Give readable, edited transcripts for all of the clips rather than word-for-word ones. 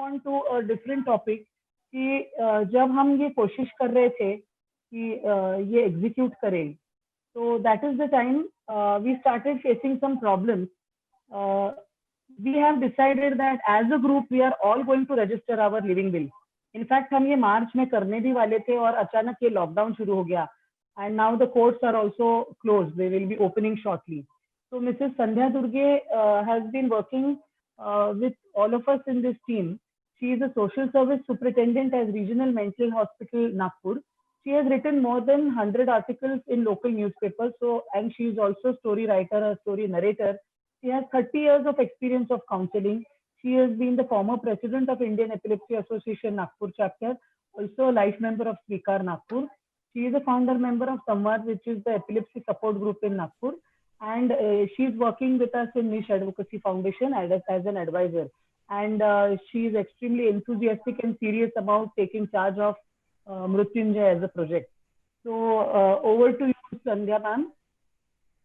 On to a different topic कि जब हम ये कोशिश कर रहे थे कि ये एग्जीक्यूट करें, so that is the time we started facing some problems. We have decided that as a group we are all going to register our living will. In fact, हम ये मार्च में करने भी वाले थे और अचानक ये लॉकडाउन शुरू हो गया. And now the courts are also closed. They will be opening shortly. So Mrs. Sandhya Durge has been working with all of us in this team. She is a social service superintendent at Regional Mental Hospital, Nagpur. She has written more than 100 articles in local newspapers. So, and she is also a story writer, a story narrator. She has 30 years of experience of counseling. She has been the former president of Indian Epilepsy Association Nagpur chapter, also a life member of Swikar Nagpur. She is a founder member of Samvad, which is the epilepsy support group in Nagpur. And she is working with us in Niche Advocacy Foundation as an advisor. And she is extremely enthusiastic and serious about taking charge of Mrutyunjay as a project. So over to you, Sandhya ma'am.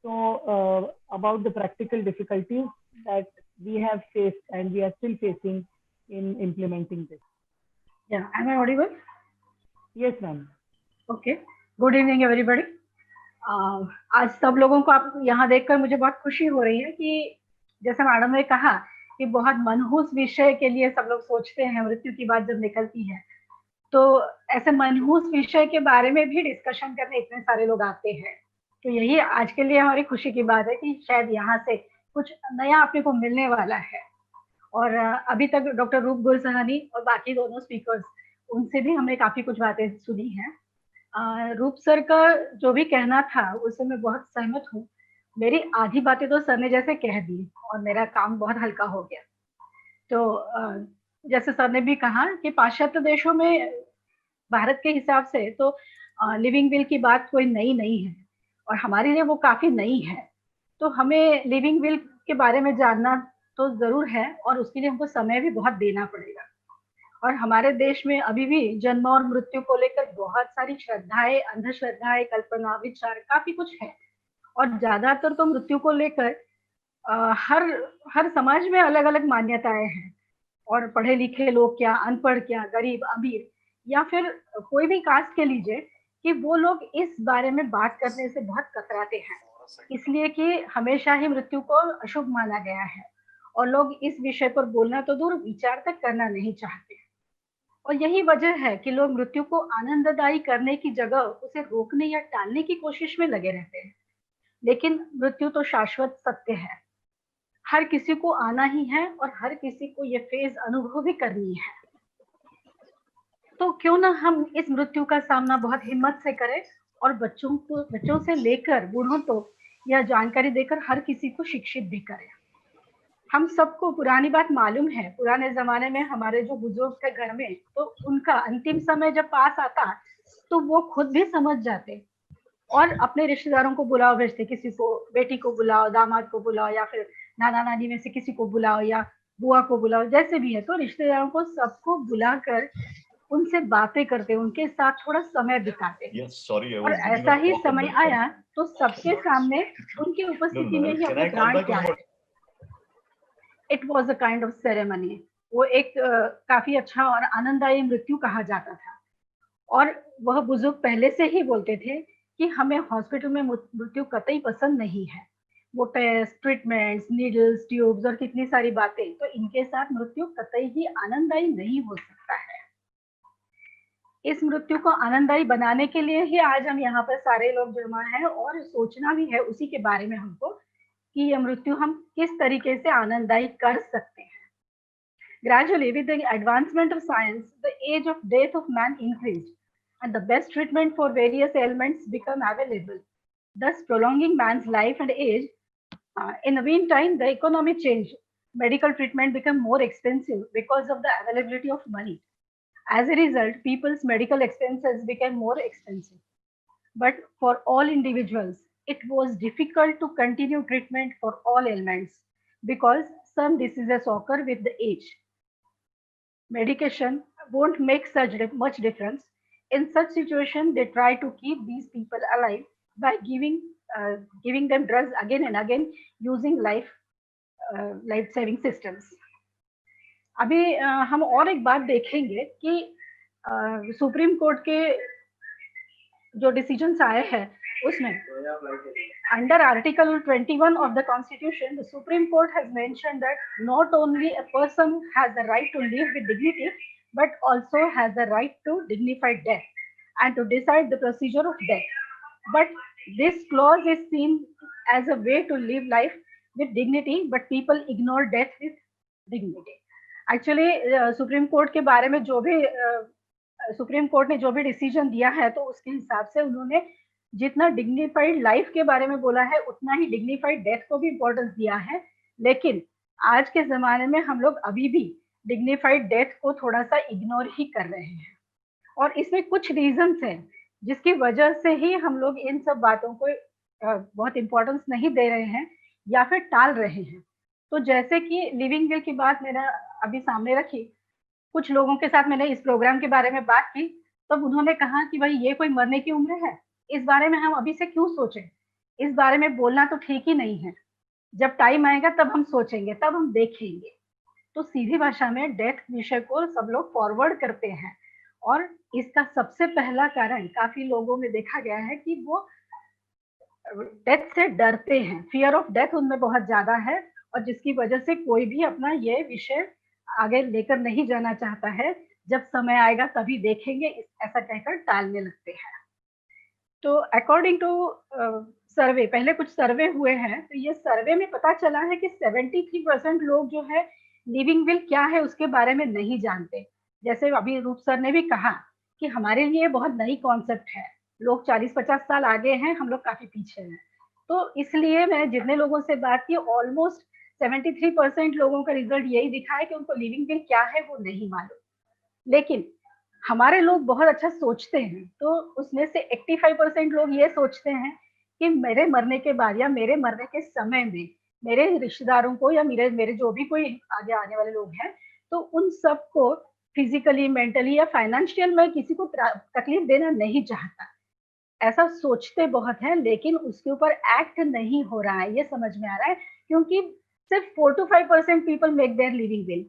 So about the practical difficulties that we have faced and we are still facing in implementing this. Yeah, am I audible? Yes, ma'am. Okay. Good evening, everybody. आज सब लोगों को आप यहाँ देखकर मुझे बहुत खुशी हो रही है कि जैसे मैडम ने कहा कि बहुत मनहूस विषय के लिए सब लोग सोचते हैं, मृत्यु की बात जब निकलती है तो ऐसे मनहूस विषय के बारे में भी डिस्कशन करने इतने सारे लोग आते हैं. तो यही आज के लिए हमारी खुशी की बात है कि शायद यहाँ से कुछ नया अपने को मिलने वाला है. और अभी तक डॉक्टर रूप गुलसहानी और बाकी दोनों स्पीकर्स, उनसे भी हमने काफी कुछ बातें सुनी हैं. रूप सर का जो भी कहना था उससे मैं बहुत सहमत हूँ. मेरी आधी बातें तो सर ने जैसे कह दी और मेरा काम बहुत हल्का हो गया. तो जैसे सर ने भी कहा कि पाश्चात्य देशों में भारत के हिसाब से तो लिविंग विल की बात कोई नई नहीं है और हमारे लिए वो काफी नई है. तो हमें लिविंग विल के बारे में जानना तो जरूर है और उसके लिए हमको समय भी बहुत देना पड़ेगा. और हमारे देश में अभी भी जन्म और मृत्यु को लेकर बहुत सारी श्रद्धाएं, अंधश्रद्धाएं, कल्पना, विचार काफी कुछ है. और ज्यादातर तो मृत्यु को लेकर हर समाज में अलग अलग मान्यताएं हैं. और पढ़े लिखे लोग क्या, अनपढ़ क्या, गरीब, अमीर या फिर कोई भी कास्ट के लीजिए, कि वो लोग इस बारे में बात करने से बहुत कतराते हैं, इसलिए कि हमेशा ही मृत्यु को अशुभ माना गया है और लोग इस विषय पर बोलना तो दूर, विचार तक करना नहीं चाहते. और यही वजह है कि लोग मृत्यु को आनंददायी करने की जगह उसे रोकने या टालने की कोशिश में लगे रहते हैं. लेकिन मृत्यु तो शाश्वत सत्य है, हर किसी को आना ही है और हर किसी को ये फेज अनुभव भी करनी है. तो क्यों ना हम इस मृत्यु का सामना बहुत हिम्मत से करें और बच्चों से लेकर बूढ़ों तक यह जानकारी देकर हर किसी को शिक्षित भी करें. हम सबको पुरानी बात मालूम है, पुराने जमाने में हमारे जो बुजुर्ग थे घर में, तो उनका अंतिम समय जब पास आता तो वो खुद भी समझ जाते और अपने रिश्तेदारों को बुलाओ भेजते, किसी को, बेटी को बुलाओ, दामाद को बुलाओ या फिर नाना नानी में से किसी को बुलाओ या बुआ को बुलाओ, जैसे भी है. तो रिश्तेदारों को सबको बुलाकर उनसे बातें करते, उनके साथ थोड़ा समय बिताते. और ऐसा ही समय आया तो सबके सामने उनकी उपस्थिति में ही अपने प्राण त्यागे. It was a kind of ceremony. वो एक काफी अच्छा और आनंददायी मृत्यु कहा जाता था. और वह बुजुर्ग पहले से ही बोलते थे कि हमें हॉस्पिटल में मृत्यु कतई पसंद नहीं है. वो टेस्ट, ट्रीटमेंट्स, नीडल्स, ट्यूब्स और कितनी सारी बातें, तो इनके साथ मृत्यु कतई ही आनंददायी नहीं हो सकता है. इस मृत्यु को आनंददायी बनाने के लिए ही आज हम यहाँ पर सारे लोग जमा हैं और सोचना भी है उसी के बारे में हमको कि यह मृत्यु हम किस तरीके से आनंददायी कर सकते हैं. Gradually, with the advancement of science, the age of death of man increased, and the best treatment for various ailments become available, thus prolonging man's life and age. In the meantime, the economy changed. Medical treatment became more expensive because of the availability of money. As a result, people's medical expenses became more expensive. But for all individuals, it was difficult to continue treatment for all ailments because some diseases occur with the age. Medication won't make much difference. In such situation, they try to keep these people alive by giving them drugs again and again using life-saving systems. अभी हम और एक बात देखेंगे कि supreme court के जो decisions आए हैं उसमें under Article 21 of the Constitution, the Supreme Court has mentioned that not only a person has the right to live with dignity, but also has the right to dignified death and to decide the procedure of death. But this clause is seen as a way to live life with dignity, but people ignore death with dignity. Actually, supreme court के बारे में जो भी supreme court ने जो भी decision दिया है, तो उसके हिसाब से उन्होंने जितना डिग्निफाइड लाइफ के बारे में बोला है, उतना ही डिग्निफाइड डेथ को भी इम्पोर्टेंस दिया है। लेकिन आज के ज़माने में हम लोग अभी भी डिग्निफाइड डेथ को थोड़ा-सा इग्नोर ही कर रहे हैं और इसमें कुछ रीज़न्स हैं, जिसकी वजह से ही हम लोग इन सब बातों को बहुत इम्पोर्टेंस नहीं दे रहे हैं या फिर टाल रहे हैं। तो जैसे कि लिविंग विल की बात मैंने अभी सामने रखी, कुछ लोगों के साथ मैंने इस प्रोग्राम के बारे में बात की, तब उन्होंने कहा कि भाई ये कोई मरने की उम्र है, इस बारे में हम अभी से क्यों सोचें? इस बारे में बोलना तो ठीक ही नहीं है। जब टाइम आएगा तब हम सोचेंगे, तब हम देखेंगे। तो सीधी भाषा में डेथ विषय को सब लोग फॉरवर्ड करते हैं और इसका सबसे पहला कारण काफ़ी लोगों में देखा गया है कि वो डेथ से डरते हैं। फ़ियर ऑफ डेथ उनमें बहुत ज़्यादा है और जिसकी वजह से कोई भी अपना ये विषय आगे लेकर नहीं जाना चाहता है। जब समय आएगा तभी देखेंगे, ऐसा कहकर टालने लगते हैं। तो अकॉर्डिंग टू सर्वे, पहले कुछ सर्वे हुए हैं, तो ये सर्वे में पता चला है कि 73% लोग जो है लिविंग विल क्या है उसके बारे में नहीं जानते। जैसे अभी रूप सर ने भी कहा कि हमारे लिए बहुत नई कॉन्सेप्ट है। लोग 40-50 साल आगे हैं, हम लोग काफ़ी पीछे हैं। तो इसलिए मैंने जितने लोगों से बात की, ऑलमोस्ट 73% लोगों का रिज़ल्ट यही दिखा है कि उनको लिविंग विल क्या है वो नहीं मालूम। लेकिन हमारे लोग बहुत अच्छा सोचते हैं, तो उसमें से 85% लोग ये सोचते हैं कि मेरे मरने के बाद या मेरे मरने के समय में मेरे रिश्तेदारों को या मेरे मेरे जो भी कोई आगे आने वाले लोग हैं, तो उन सबको फिज़िकली, मेंटली या फाइनेंशियल मैं किसी को तकलीफ देना नहीं चाहता। ऐसा सोचते बहुत हैं, लेकिन उसके ऊपर एक्ट नहीं हो रहा है, ये समझ में आ रहा है क्योंकि सिर्फ 4 to 5% people make their living will.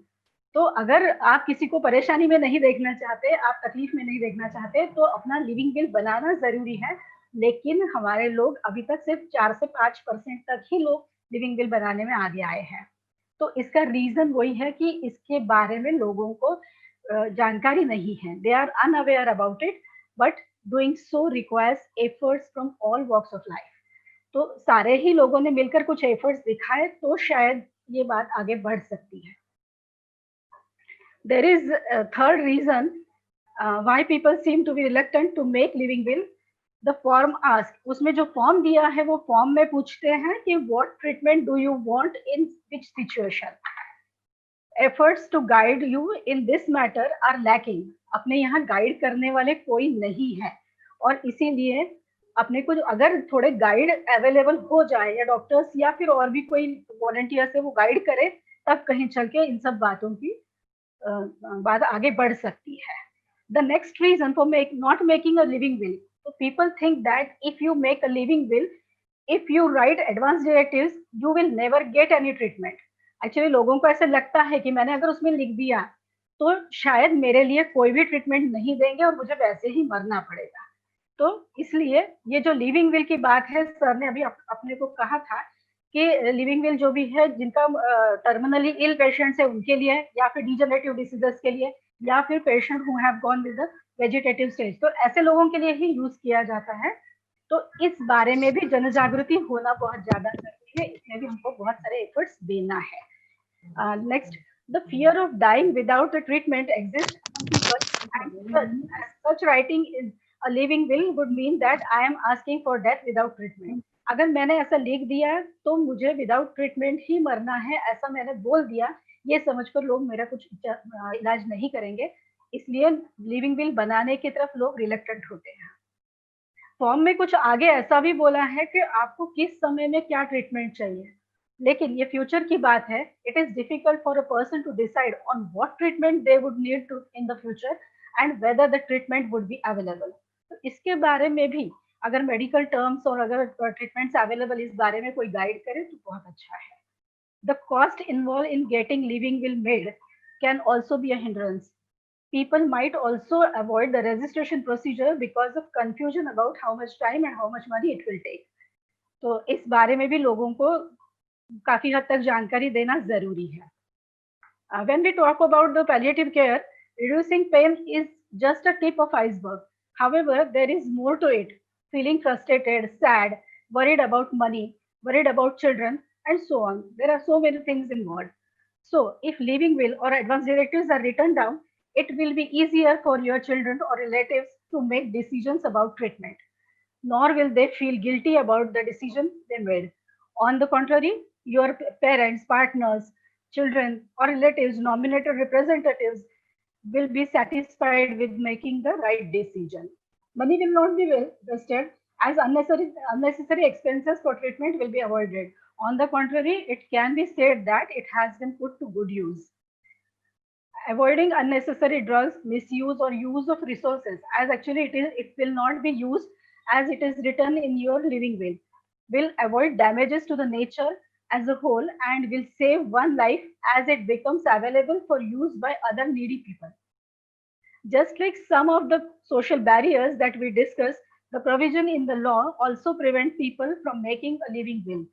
तो अगर आप किसी को परेशानी में नहीं देखना चाहते, आप तकलीफ में नहीं देखना चाहते, तो अपना लिविंग विल बनाना ज़रूरी है। लेकिन हमारे लोग अभी तक सिर्फ 4 से 5% तक ही लोग लिविंग विल बनाने में आगे आए हैं। तो इसका रीज़न वही है कि इसके बारे में लोगों को जानकारी नहीं है। They are unaware about it, but doing so requires efforts from all walks of life. तो सारे ही लोगों ने मिलकर कुछ एफर्ट्स दिखाए तो शायद ये बात आगे बढ़ सकती है। There is a third reason why people seem to be reluctant to make living will. The form ask, उसमें जो फॉर्म दिया है वो फॉर्म में पूछते हैं कि what treatment do you want in which situation. Efforts to guide you in this matter are lacking. अपने यहाँ गाइड करने वाले कोई नहीं है और इसीलिए अपने को अगर थोड़े गाइड अवेलेबल हो जाए या डॉक्टर्स या फिर और भी कोई वॉलंटियर से वो गाइड करे, तब कहीं चल के इन सब बातों की बात आगे बढ़ सकती है। The next reason for not making a living will. So people think that if you make a living will, if you write advance directives, you will never get any treatment. Actually लोगों को ऐसे लगता है कि मैंने अगर उसमें लिख दिया, तो शायद मेरे लिए कोई भी ट्रीटमेंट नहीं देंगे और मुझे वैसे ही मरना पड़ेगा। तो इसलिए ये जो लिविंग विल की बात है, सर ने अभी अपने को कहा था कि लिविंग विल जो भी है जिनका टर्मिनली इल पेशेंट्स है उनके लिए या फिर डिजेनरेटिव डिसीजेस के लिए या फिर patient who have gone with the vegetative stage, तो ऐसे लोगों के लिए ही यूज किया जाता है। तो इस बारे में भी जन जागृति होना बहुत ज्यादा जरूरी है, इसमें भी हमको बहुत सारे एफर्ट्स देना है। Next, the fear of dying without a treatment exist and such writing is a living will would mean that I am asking for death without treatment. अगर मैंने ऐसा लिख दिया तो मुझे विदाउट ट्रीटमेंट ही मरना है, ऐसा मैंने बोल दिया, ये समझकर लोग मेरा कुछ इलाज नहीं करेंगे, इसलिए लिविंग विल बनाने की तरफ लोग रिलक्टेंट होते हैं। फॉर्म में कुछ आगे ऐसा भी बोला है कि आपको किस समय में क्या ट्रीटमेंट चाहिए, लेकिन ये फ्यूचर की बात है। It is difficult for a person to decide on what treatment they would need to in the future and whether the treatment would be available. तो इसके बारे में भी अगर मेडिकल टर्म्स और अगर ट्रीटमेंट्स अवेलेबल इस बारे में कोई गाइड करे तो बहुत अच्छा है। The cost involve in getting living will made can also be a hindrance. People might also avoid the registration procedure because of confusion about how much time and how much money it will take. तो इस बारे में भी लोगों को काफी हद तक जानकारी देना जरूरी है. When we talk about the palliative care, reducing pain is just a tip of iceberg. However, there is more to it. Feeling frustrated, sad, worried about money, worried about children, and so on. There are so many things involved. So, if leaving will or advance directives are written down, it will be easier for your children or relatives to make decisions about treatment, nor will they feel guilty about the decision they made. On the contrary, your parents, partners, children, or relatives, nominated representatives will be satisfied with making the right decision. Money will not be wasted as unnecessary expenses for treatment will be avoided. On the contrary, it can be said that it has been put to good use. Avoiding unnecessary drugs, misuse or use of resources, as actually it will not be used as it is written in your living will avoid damages to the nature as a whole and will save one life as it becomes available for use by other needy people. Just like some of the social barriers that we discussed, the provision in the law also prevent people from making a living will.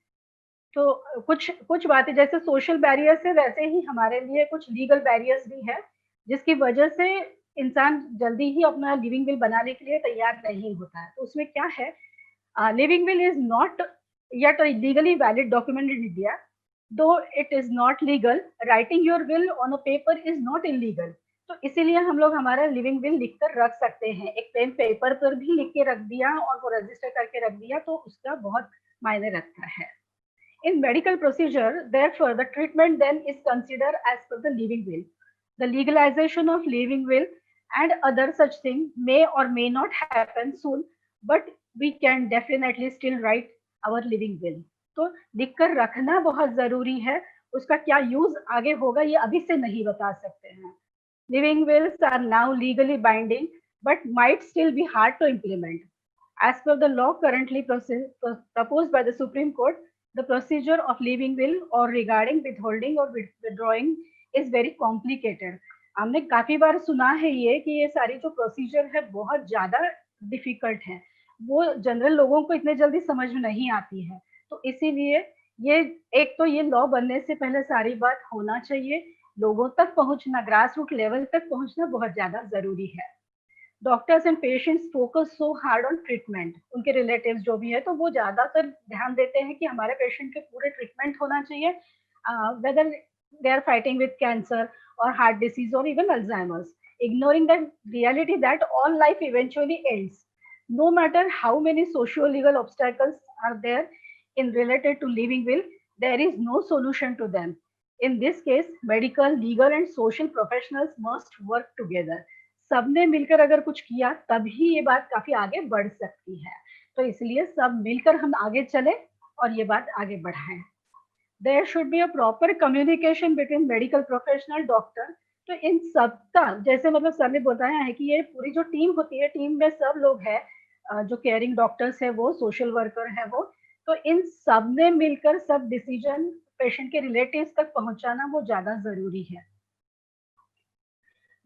तो कुछ कुछ बातें जैसे social barriers है वैसे ही हमारे लिए कुछ लीगल बैरियर्स भी है जिसकी वजह से इंसान जल्दी ही अपना लिविंग विल बनाने के लिए तैयार नहीं होता है. तो उसमें क्या है, living will is not yet a legally valid document in India. Though it is not legal, writing your will on a paper is not illegal. तो इसीलिए हम लोग हमारा लिविंग विल लिख कर रख सकते हैं. एक पेन पेपर पर भी लिख के रख दिया और वो रजिस्टर करके रख दिया तो उसका बहुत मायने रखता है. In medical procedure, therefore, the treatment then is considered as per the living will. The legalization of living will and other such things may or may not happen soon, but we can definitely still write our living will. तो लिखकर रखना बहुत जरूरी है. उसका क्या use आगे होगा ये अभी से नहीं बता सकते हैं. Living wills are now legally binding, but might still be hard to implement. As per the law currently proposed by the Supreme Court, the procedure of leaving will or regarding withholding or withdrawing is very complicated. हमने काफी बार सुना है ये कि ये सारी जो procedure है बहुत ज्यादा डिफिकल्ट है, वो जनरल लोगों को इतने जल्दी समझ में नहीं आती है. तो इसीलिए ये एक तो ये लॉ बनने से पहले सारी बात होना चाहिए, लोगों तक पहुंचना, ग्रास रूट लेवल तक पहुंचना बहुत ज्यादा जरूरी है. Doctors and patients focus so hard on treatment. उनके रिलेटिव्स जो भी है तो वो ज्यादातर ध्यान देते हैं कि हमारे पेशेंट के पूरे ट्रीटमेंट होना चाहिए, whether they are fighting with cancer और हार्ट डिसीज और even Alzheimer's, ignoring the reality that all life eventually ends. No matter how many socio-legal obstacles are there in related to living will, there is no solution to them. In this case, medical, legal and social professionals must work together. सबने मिलकर अगर कुछ किया तभी ये बात काफी आगे बढ़ सकती है. तो इसलिए सब मिलकर हम आगे चले और ये बात आगे बढ़ाएं. There should be a proper communication between medical professional, doctor. तो इन सबका जैसे मतलब सर ने बताया है कि ये पूरी जो टीम होती है, टीम में सब लोग हैं, जो केयरिंग डॉक्टर्स है वो, सोशल वर्कर है वो, तो इन सब ने मिलकर सब डिसीजन पेशेंट के रिलेटिव्स तक पहुंचाना वो ज्यादा जरूरी है.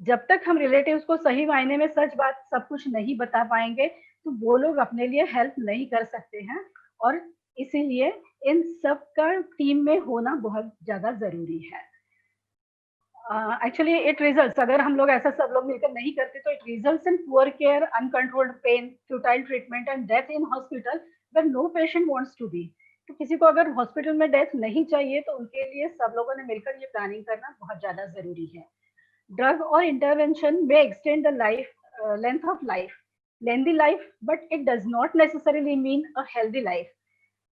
जब तक हम रिलेटिव्स को सही मायने में सच बात सब कुछ नहीं बता पाएंगे तो वो लोग अपने लिए हेल्प नहीं कर सकते हैं, और इसीलिए इन सब का टीम में होना बहुत ज्यादा जरूरी है. एक्चुअली इट रिजल्ट्स, अगर हम लोग ऐसा सब लोग मिलकर नहीं करते तो it results in poor care, uncontrolled pain, futile treatment and death in hospital where no patient wants to be. तो किसी को अगर हॉस्पिटल में डेथ नहीं चाहिए तो उनके लिए सब लोगों ने मिलकर ये प्लानिंग करना बहुत ज्यादा जरूरी है. Drug or intervention may extend the length of life, lengthy life, but it does not necessarily mean a healthy life.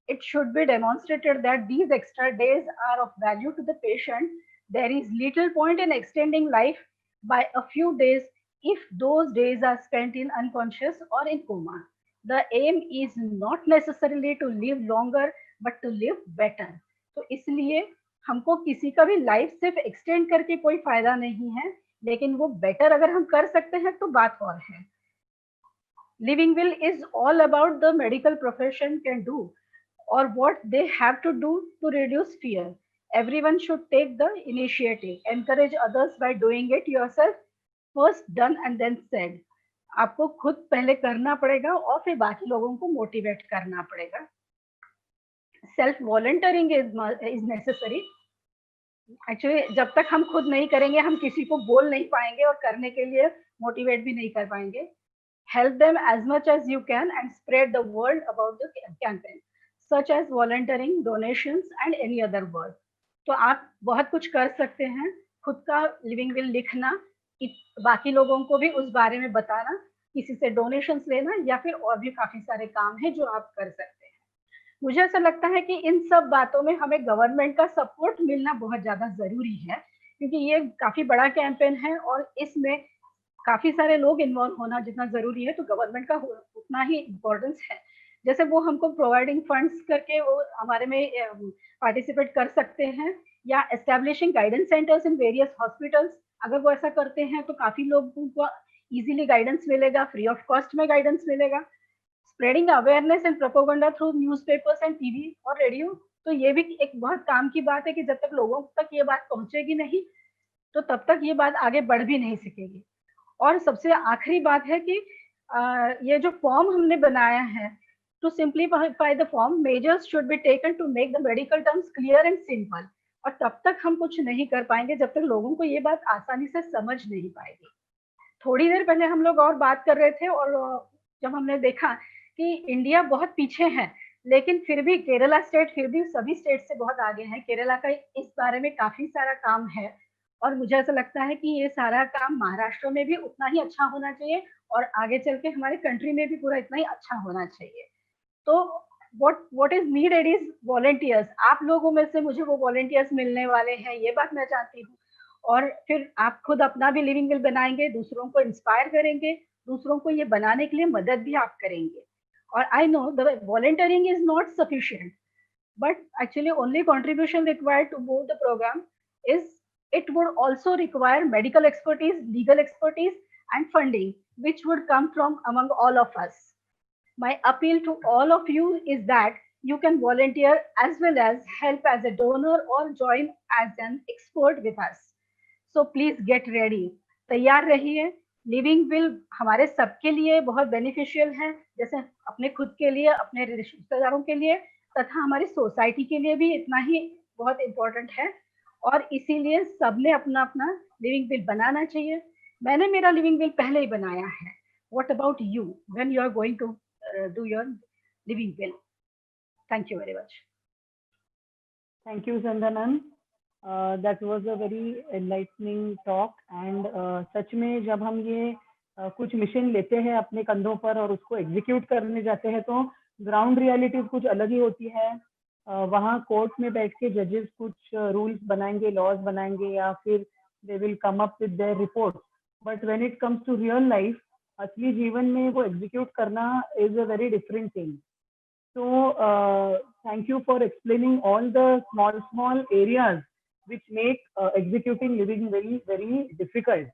It should be demonstrated that these extra days are of value to the patient. There is little point in extending life by a few days if those days are spent in unconscious or in coma. The aim is not necessarily to live longer, but to live better. तो इसलिए हमको किसी का भी life सिर्फ extend करके कोई फायदा नहीं है, लेकिन वो बेटर अगर हम कर सकते हैं तो बात और है. Living will is all about the medical profession can do और what they have to do to reduce fear. Everyone should take the initiative. Encourage others by doing it yourself. First done and then said. आपको खुद पहले करना पड़ेगा और फिर बाकी लोगों को मोटिवेट करना पड़ेगा. Self volunteering is necessary. Actually जब तक हम खुद नहीं करेंगे हम किसी को बोल नहीं पाएंगे और करने के लिए मोटिवेट भी नहीं कर पाएंगे. Help them as much as you can and spread the word about the campaign, such as volunteering, donations and any other word. तो आप बहुत कुछ कर सकते हैं. खुद का लिविंग विल लिखना, बाकी लोगों को भी उस बारे में बताना, किसी से डोनेशंस लेना या फिर और भी काफी सारे काम हैं जो आप कर सकते हैं. मुझे ऐसा लगता है कि इन सब बातों में हमें गवर्नमेंट का सपोर्ट मिलना बहुत ज्यादा जरूरी है, क्योंकि ये काफी बड़ा कैंपेन है और इसमें काफी सारे लोग इन्वॉल्व होना जितना जरूरी है, तो गवर्नमेंट का उतना ही इम्पोर्टेंस है. जैसे वो हमको प्रोवाइडिंग फंड्स करके वो हमारे में पार्टिसिपेट कर सकते हैं, या establishing guidance centres in various hospitals. अगर वो ऐसा करते हैं तो काफी लोगों को इजीली गाइडेंस मिलेगा, फ्री ऑफ कॉस्ट में गाइडेंस मिलेगा. Spreading awareness and propaganda through newspapers and TV और रेडियो, तो ये भी एक बहुत काम की बात है कि जब तक लोगों तक ये बात पहुंचेगी नहीं तो तब तक ये बात आगे बढ़ भी नहीं सकेगी. और सबसे आखिरी बात है कि ये जो फॉर्म हमने बनाया है, to simplify the form, measures should be taken to make the medical terms clear and simple. और तब तक हम कुछ नहीं कर पाएंगे जब तक लोगों को ये बात आसानी से समझ नहीं पाएगी. थोड़ी देर पहले हम लोग और बात कर रहे थे और जब हमने देखा कि इंडिया बहुत पीछे है, लेकिन फिर भी केरला स्टेट फिर भी सभी स्टेट से बहुत आगे है. केरला का इस बारे में काफी सारा काम है और मुझे ऐसा लगता है कि ये सारा काम महाराष्ट्र में भी उतना ही अच्छा होना चाहिए और आगे चल के हमारे कंट्री में भी पूरा इतना ही अच्छा होना चाहिए. तो what is needed is volunteers. आप लोगों में से मुझे वो volunteers मिलने वाले हैं, ये बात मैं चाहती हूँ. और फिर आप खुद अपना भी लिविंग विल बनाएंगे, दूसरों को इंस्पायर करेंगे, दूसरों को ये बनाने के लिए मदद भी आप करेंगे. और I know the volunteering is not sufficient, but actually only contribution required to move the program is it would also require medical expertise, legal expertise and funding, which would come from among all of us. My appeal to all of you is that you can volunteer as well as help as a donor or join as an expert with us. So please get ready. तैयार रहिए. Living will हमारे सबके लिए बहुत beneficial है, जैसे अपने खुद के लिए, अपने रिश्तेदारों के लिए तथा हमारी सोसाइटी के लिए भी इतना ही बहुत इम्पोर्टेंट है. और इसीलिए सबने अपना अपना लिविंग विल बनाना चाहिए. मैंने मेरा लिविंग विल पहले ही बनाया है. What about you when you are going to do your living will? Thank you very much. Thank you, Sandhanan. That was a very enlightening talk. And सच में जब हम ये कुछ मिशन लेते हैं अपने कंधों पर और उसको एग्जीक्यूट करने जाते हैं तो ग्राउंड रियलिटीज कुछ अलग ही होती है. वहाँ कोर्ट में बैठ के जजेस कुछ रूल्स बनाएंगे, लॉज बनाएंगे या फिर they will come up with their report. But when it comes to real life, असली जीवन में वो एग्जीक्यूट करना is a very different thing. So thank you for explaining all the small areas which make executing living very, very difficult.